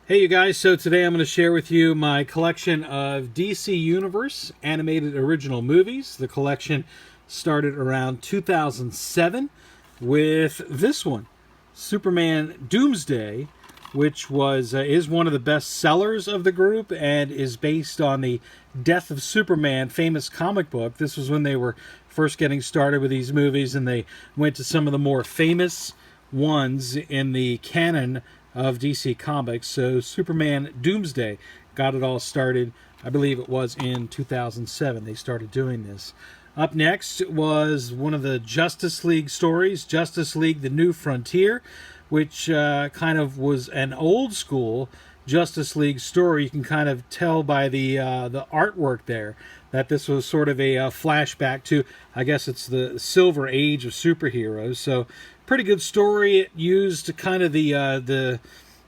Hey you guys, so today I'm going to share with you my collection of DC Universe animated original movies. The collection started around 2007 with this one, Superman Doomsday, which is one of the best sellers of the group and is based on the Death of Superman famous comic book. This was when they were first getting started with these movies, and they went to some of the more famous ones in the canon of DC Comics. So Superman Doomsday got it all started. I believe it was in 2007 they started doing this. Up next was one of the Justice League stories, Justice League The New Frontier, which kind of was an old school Justice League story. You can kind of tell by the artwork there that this was sort of a flashback to, I guess it's the Silver Age of superheroes. So pretty good story. It used kind of the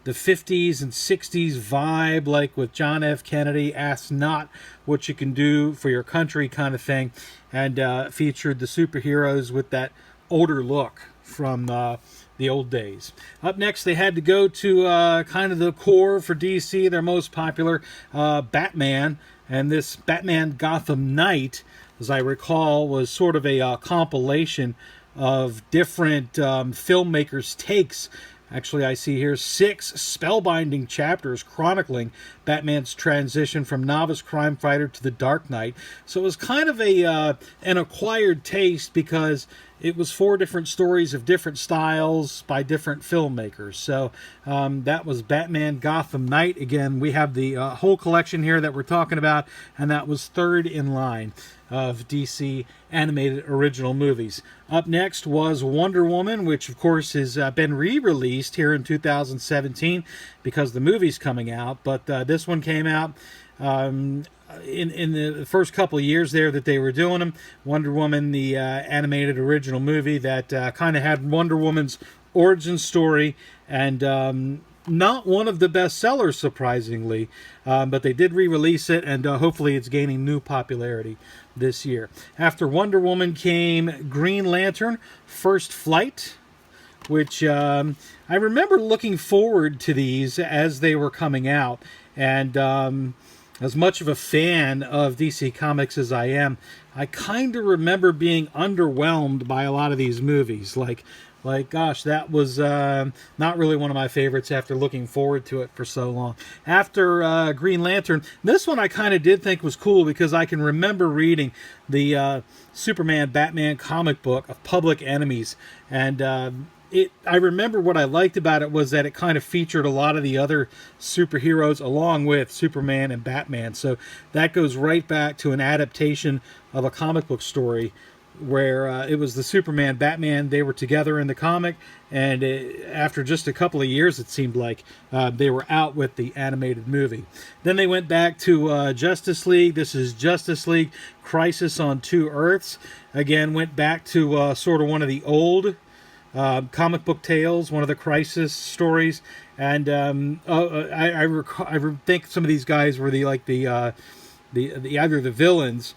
50s and 60s vibe, like with John F. Kennedy, ask not what you can do for your country kind of thing, and featured the superheroes with that older look from the old days. Up next, they had to go to kind of the core for DC, their most popular, Batman, and this Batman Gotham Knight, as I recall, was sort of a compilation of different filmmakers' takes. Actually, I see here 6 spellbinding chapters chronicling Batman's transition from novice crime fighter to the Dark Knight. So it was kind of an acquired taste because it was 4 different stories of different styles by different filmmakers. So that was Batman Gotham Knight. Again, we have the whole collection here that we're talking about, and that was third in line of DC animated original movies. Up next was Wonder Woman, which of course has been re-released here in 2017 because the movie's coming out, but this one came out in the first couple of years there that they were doing them. Wonder Woman, the animated original movie that kind of had Wonder Woman's origin story, and not one of the best sellers, surprisingly, but they did re-release it, and hopefully it's gaining new popularity this year. After Wonder Woman came Green Lantern First Flight, which I remember looking forward to these as they were coming out, and as much of a fan of DC Comics as I am, I kind of remember being underwhelmed by a lot of these movies. Like, gosh, that was not really one of my favorites after looking forward to it for so long. After Green Lantern, this one I kind of did think was cool because I can remember reading the Superman Batman comic book of Public Enemies, and I remember what I liked about it was that it kind of featured a lot of the other superheroes along with Superman and Batman. So that goes right back to an adaptation of a comic book story where it was the Superman Batman, they were together in the comic, and after just a couple of years it seemed like they were out with the animated movie. Then they went back to Justice League. This is Justice League Crisis on Two Earths. Again, went back to sort of one of the old comic book tales, one of the Crisis stories, and I think some of these guys were the either the villains,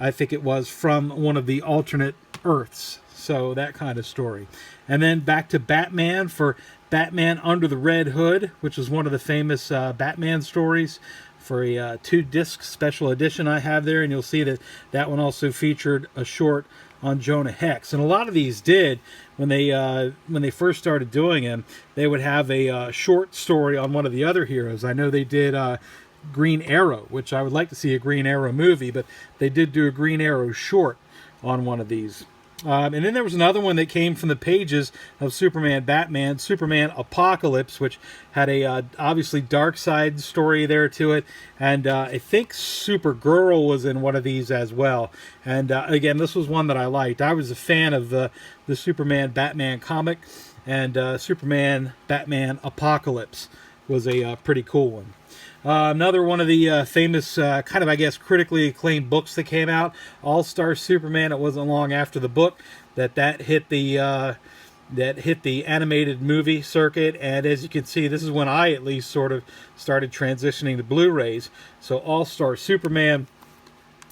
I think it was, from one of the alternate Earths. So that kind of story. And then back to Batman for Batman Under the Red Hood, which is one of the famous Batman stories, for a 2-disc special edition I have there. And you'll see that that one also featured a short on Jonah Hex. And a lot of these did, when they first started doing them, they would have a short story on one of the other heroes. I know they did Green Arrow, which I would like to see a Green Arrow movie, but they did do a Green Arrow short on one of these. And then there was another one that came from the pages of Superman Batman, Superman Apocalypse, which had a obviously dark side story there to it. And I think Supergirl was in one of these as well. And again, this was one that I liked. I was a fan of the Superman Batman comic, and Superman Batman Apocalypse was a pretty cool one. Another one of the famous, kind of, I guess, critically acclaimed books that came out, All-Star Superman. It wasn't long after the book that hit the animated movie circuit, and as you can see, this is when I at least sort of started transitioning to Blu-rays. So All-Star Superman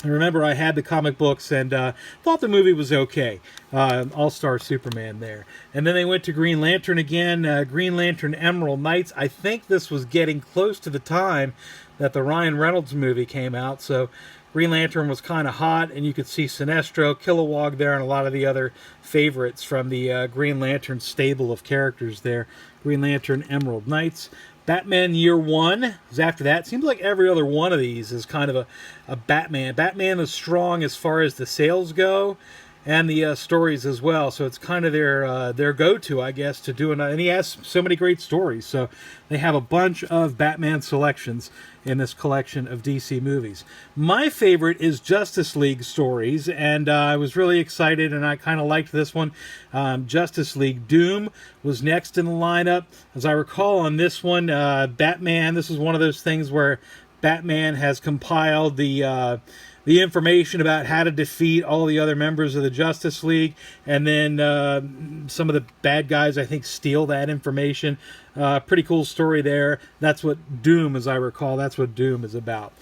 I remember I had the comic books and thought the movie was okay. All-Star Superman there. And then they went to Green Lantern again, Green Lantern Emerald Knights. I think this was getting close to the time that the Ryan Reynolds movie came out, so Green Lantern was kind of hot, and you could see Sinestro, Kilowog there, and a lot of the other favorites from the Green Lantern stable of characters there. Green Lantern Emerald Knights. Batman Year One is after that. Seems like every other one of these is kind of a Batman. Batman is strong as far as the sales go, and the stories as well. So it's kind of their go-to, I guess, to do it. And he has so many great stories. So they have a bunch of Batman selections in this collection of DC movies. My favorite is Justice League stories, and I was really excited, and I kind of liked this one. Justice League Doom was next in the lineup. As I recall on this one, Batman, this is one of those things where Batman has compiled the information about how to defeat all the other members of the Justice League, and then some of the bad guys, I think, steal that information. Pretty cool story there. That's what Doom, as I recall, that's what Doom is about.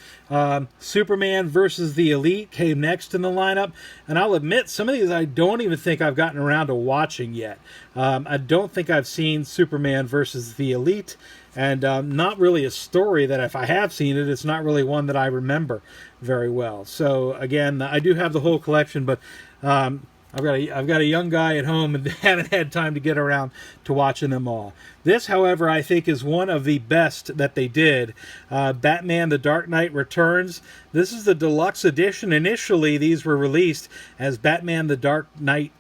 Superman versus the Elite came next in the lineup, and I'll admit, some of these I don't even think I've gotten around to watching yet. I don't think I've seen Superman versus the Elite, and not really a story that if I have seen it, it's not really one that I remember very well. So again, I do have the whole collection, but I've got a young guy at home and haven't had time to get around to watching them all. This, however, I think is one of the best that they did. Batman: The Dark Knight Returns. This is the deluxe edition. Initially, these were released as Batman: The Dark Knight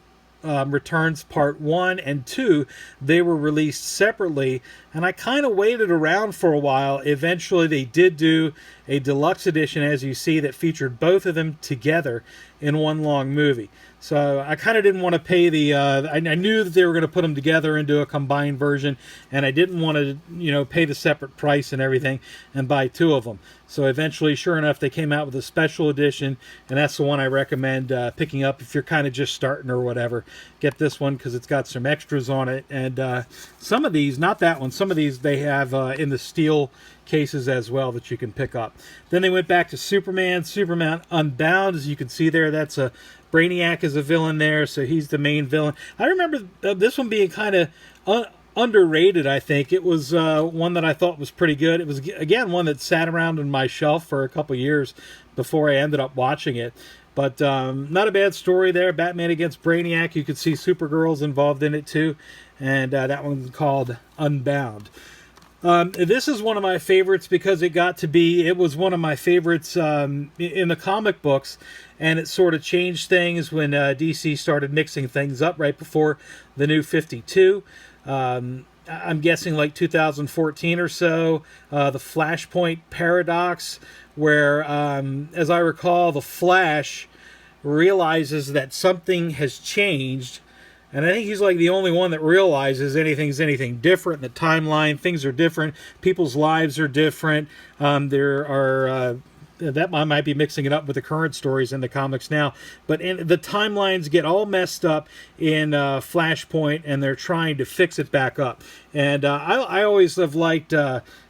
Returns Part 1 and 2. They were released separately, and I kind of waited around for a while. Eventually they did do a deluxe edition, as you see, that featured both of them together in one long movie. So I kind of didn't want to pay the I knew that they were going to put them together into a combined version, and I didn't want to pay the separate price and everything and buy two of them. So eventually, sure enough, they came out with a special edition, and that's the one I recommend picking up if you're kind of just starting or whatever. Get this one because it's got some extras on it, and some of these, not that one, some of these they have in the steel cases as well that you can pick up. Then they went back to Superman Unbound. As you can see there, that's a Brainiac is a villain there, so he's the main villain. I remember this one being kind of underrated, I think. It was one that I thought was pretty good. It was, again, one that sat around on my shelf for a couple years before I ended up watching it. But not a bad story there. Batman against Brainiac. You could see Supergirl's involved in it too. And that one's called Unbound. This is one of my favorites because it was one of my favorites in the comic books, and it sort of changed things when DC started mixing things up right before the New 52. I'm guessing like 2014 or so, the Flashpoint Paradox, where, as I recall, the Flash realizes that something has changed. And I think he's like the only one that realizes anything different. The timeline, things are different. People's lives are different. There are that I might be mixing it up with the current stories in the comics now. But the timelines get all messed up in Flashpoint, and they're trying to fix it back up. And I always have liked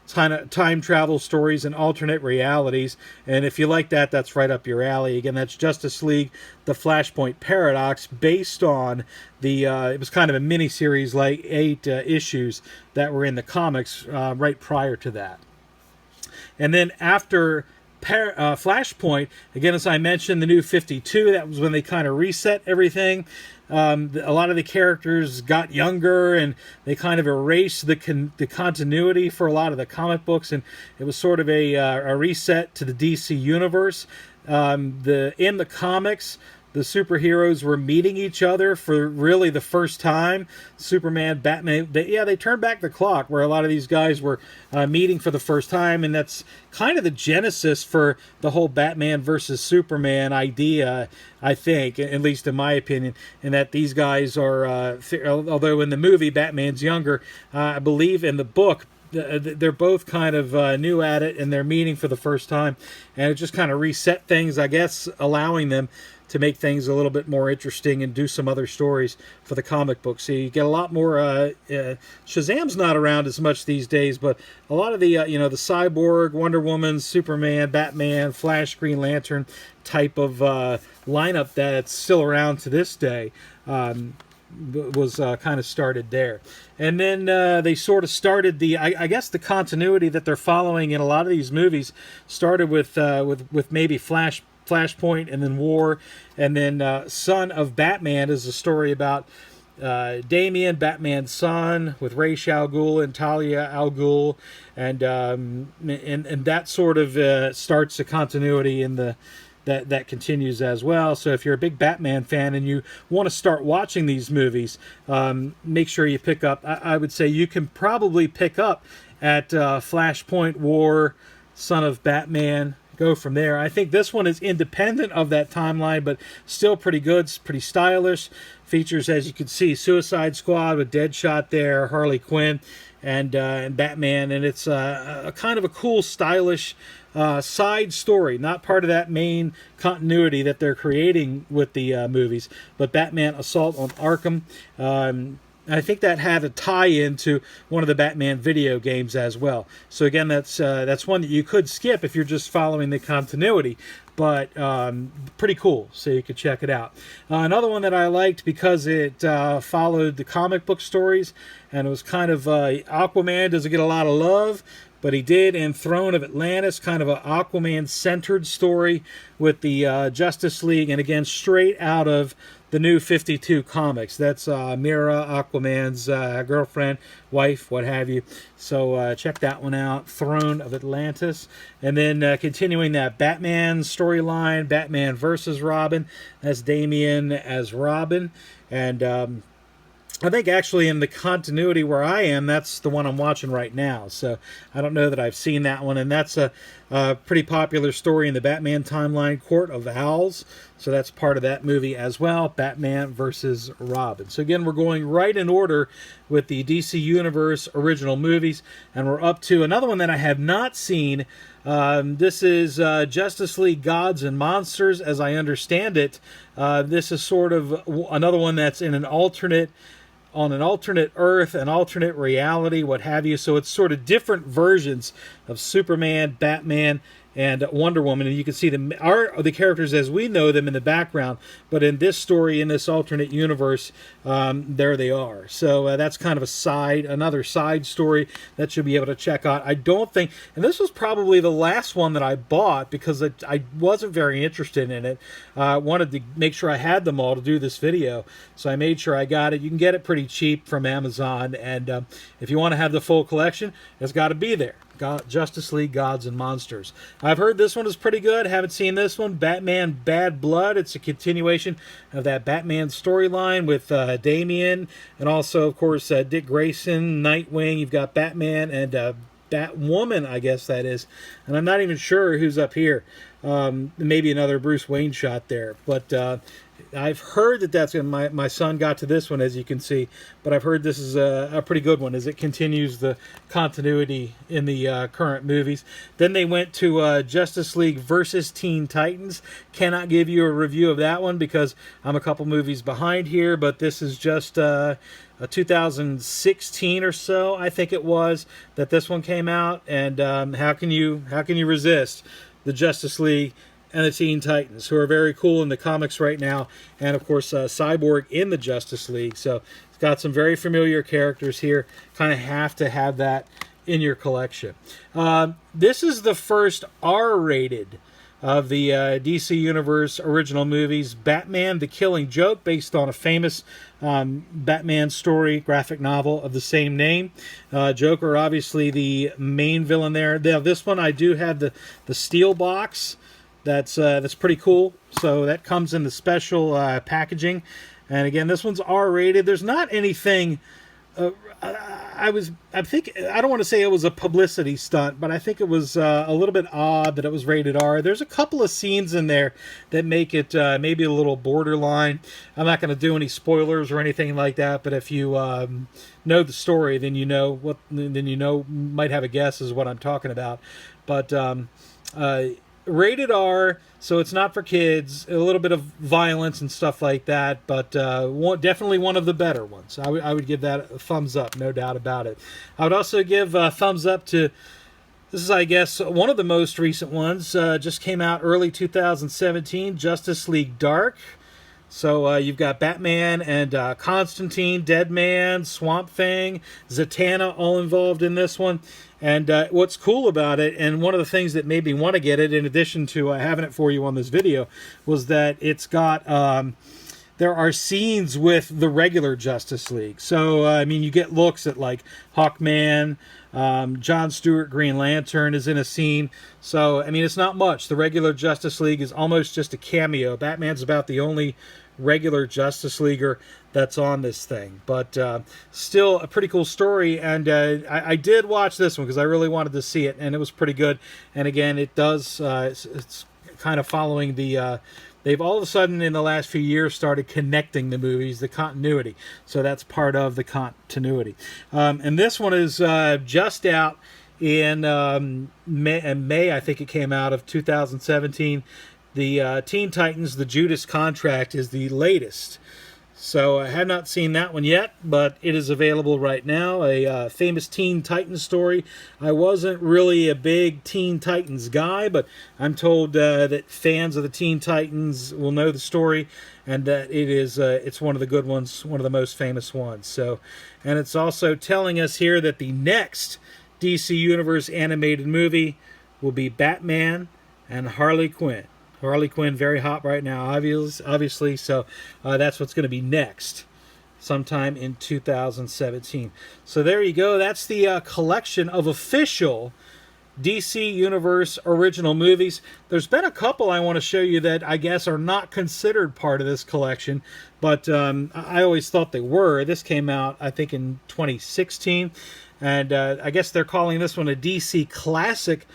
time travel stories and alternate realities, and if you like that, that's right up your alley. Again, that's Justice League, the Flashpoint Paradox, based on the it was kind of a mini-series, like 8 issues that were in the comics right prior to that. And then after Flashpoint, again, as I mentioned, the New 52, that was when they kind of reset everything. A lot of the characters got younger, and they kind of erased the continuity for a lot of the comic books, and it was sort of a reset to the DC universe. In the comics, the superheroes were meeting each other for really the first time. Superman, Batman, they turned back the clock where a lot of these guys were meeting for the first time, and that's kind of the genesis for the whole Batman versus Superman idea, I think, at least in my opinion, in that these guys are, although in the movie Batman's younger, I believe in the book, they're both kind of new at it, and they're meeting for the first time, and it just kind of reset things, I guess, allowing them to make things a little bit more interesting and do some other stories for the comic book. So you get a lot more. Shazam's not around as much these days, but a lot of the the Cyborg, Wonder Woman, Superman, Batman, Flash, Green Lantern type of lineup that's still around to this day. Was kind of started there, and then they sort of started I guess the continuity that they're following in a lot of these movies started with maybe Flashpoint, and then War, and then Son of Batman is a story about Damian, Batman's son, with Ra's al Ghul and Talia al Ghul, and that sort of starts a continuity in the. That continues as well. So if you're a big Batman fan and you want to start watching these movies, make sure you pick up. I would say you can probably pick up at Flashpoint, War, Son of Batman. Go from there. I think this one is independent of that timeline, but still pretty good. It's pretty stylish. Features, as you can see, Suicide Squad with Deadshot there, Harley Quinn, and Batman, and it's a kind of a cool, stylish side story, not part of that main continuity that they're creating with the movies, but Batman Assault on Arkham. I think that had a tie-in to one of the Batman video games as well. So again, that's one that you could skip if you're just following the continuity, but pretty cool, so you could check it out. Another one that I liked because it followed the comic book stories, and it was kind of Aquaman doesn't get a lot of love, but he did in Throne of Atlantis, kind of an Aquaman-centered story with the Justice League, and again, straight out of the New 52 comics. That's Mira, Aquaman's girlfriend, wife, what have you. So check that one out, Throne of Atlantis. And then continuing that Batman storyline, Batman versus Robin. That's Damian as Robin. And I think actually in the continuity where I am, that's the one I'm watching right now. So I don't know that I've seen that one. And that's a pretty popular story in the Batman timeline, Court of Owls. So that's part of that movie as well, Batman versus Robin. So again, we're going right in order with the DC Universe original movies. And we're up to another one that I have not seen. This is Justice League Gods and Monsters, as I understand it. This is sort of another one that's in on an alternate Earth, an alternate reality, what have you. So it's sort of different versions of Superman, Batman, and Wonder Woman. And you can see the characters as we know them in the background. But in this story, in this alternate universe, there they are. So that's kind of another side story that you'll be able to check out. I don't think, and this was probably the last one that I bought because I wasn't very interested in it. I wanted to make sure I had them all to do this video. So I made sure I got it. You can get it pretty cheap from Amazon. And if you want to have the full collection, it's got to be there. Justice League Gods and Monsters. I've heard this one is pretty good. Haven't seen this one. Batman Bad Blood. It's a continuation of that Batman storyline with Damian, and also, of course, Dick Grayson, Nightwing. You've got Batman and Batwoman, I guess that is. And I'm not even sure who's up here. Maybe another Bruce Wayne shot there. But I've heard that's good. My son got to this one, as you can see, but I've heard this is a pretty good one as it continues the continuity in the current movies. Then they went to Justice League versus Teen Titans. Cannot give you a review of that one because I'm a couple movies behind here, but this is just a 2016 or so, I think it was, that this one came out. And how can you resist the Justice League and the Teen Titans, who are very cool in the comics right now, and of course Cyborg in the Justice League. So it's got some very familiar characters here. Kind of have to have that in your collection. This is the first R-rated of the DC Universe original movies, Batman the Killing Joke, based on a famous Batman story, graphic novel of the same name. Joker, obviously the main villain there. Now, this one I do have the steel box. That's pretty cool. So that comes in the special packaging. And again, this one's R-rated. There's not anything. I think I don't want to say it was a publicity stunt, but I think it was a little bit odd that it was rated R. There's a couple of scenes in there that make it maybe a little borderline. I'm not going to do any spoilers or anything like that, but if you know the story, then you know might have a guess as what I'm talking about. But rated R, so it's not for kids. A little bit of violence and stuff like that, but definitely one of the better ones. I would give that a thumbs up, no doubt about it. I would also give a thumbs up to, this is, I guess, one of the most recent ones. Just came out early 2017, Justice League Dark. So you've got Batman and Constantine, Deadman, Swamp Thing, Zatanna all involved in this one. And what's cool about it, and one of the things that made me want to get it, in addition to having it for you on this video, was that it's got, there are scenes with the regular Justice League. So, I mean, you get looks at, like, Hawkman, John Stewart, Green Lantern is in a scene. So, I mean, it's not much. The regular Justice League is almost just a cameo. Batman's about the only regular Justice Leaguer that's on this thing, but still a pretty cool story. And I did watch this one because I really wanted to see it, and it was pretty good. And again, it does it's kind of following the they've all of a sudden in the last few years started connecting the movies, the continuity, so that's part of the continuity. And this one is just out in May, I think it came out, of 2017. The Teen Titans, The Judas Contract is the latest. So I have not seen that one yet, but it is available right now. A famous Teen Titans story. I wasn't really a big Teen Titans guy, but I'm told that fans of the Teen Titans will know the story, and that it is it's one of the good ones, one of the most famous ones. So, and it's also telling us here that the next DC Universe animated movie will be Batman and Harley Quinn. Harley Quinn, very hot right now, obviously. So that's what's going to be next, sometime in 2017. So there you go. That's the collection of official DC Universe original movies. There's been a couple I want to show you that I guess are not considered part of this collection, but I always thought they were. This came out, I think, in 2016, and I guess they're calling this one a DC Classic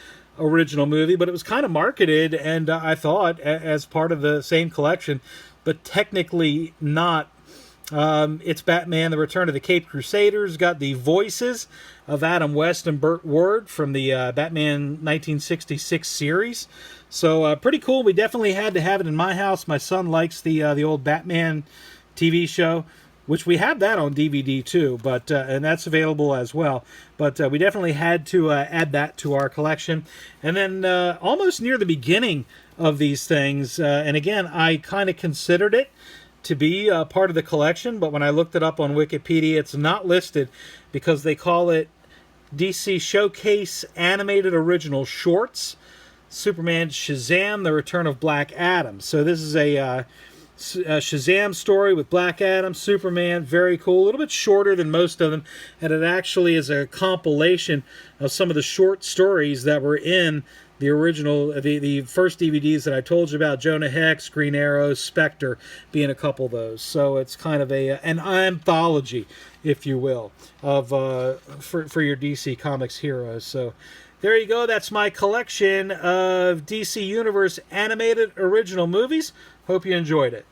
original movie, but it was kind of marketed, and I thought, as part of the same collection, but technically not. It's Batman: The Return of the Caped Crusaders. Got the voices of Adam West and Burt Ward from the Batman 1966 series. So pretty cool. We definitely had to have it in my house. My son likes the old Batman TV show, which we have that on DVD too, but and that's available as well. But we definitely had to add that to our collection. And then almost near the beginning of these things, and again, I kind of considered it to be part of the collection, but when I looked it up on Wikipedia, it's not listed because they call it DC Showcase Animated Original Shorts, Superman Shazam, The Return of Black Adam. So this is a Shazam story with Black Adam, Superman, very cool. A little bit shorter than most of them, and it actually is a compilation of some of the short stories that were in the original, the first DVDs that I told you about, Jonah Hex, Green Arrow, Spectre being a couple of those. So it's kind of an anthology, if you will, of for your DC Comics heroes. So there you go. That's my collection of DC Universe animated original movies. Hope you enjoyed it.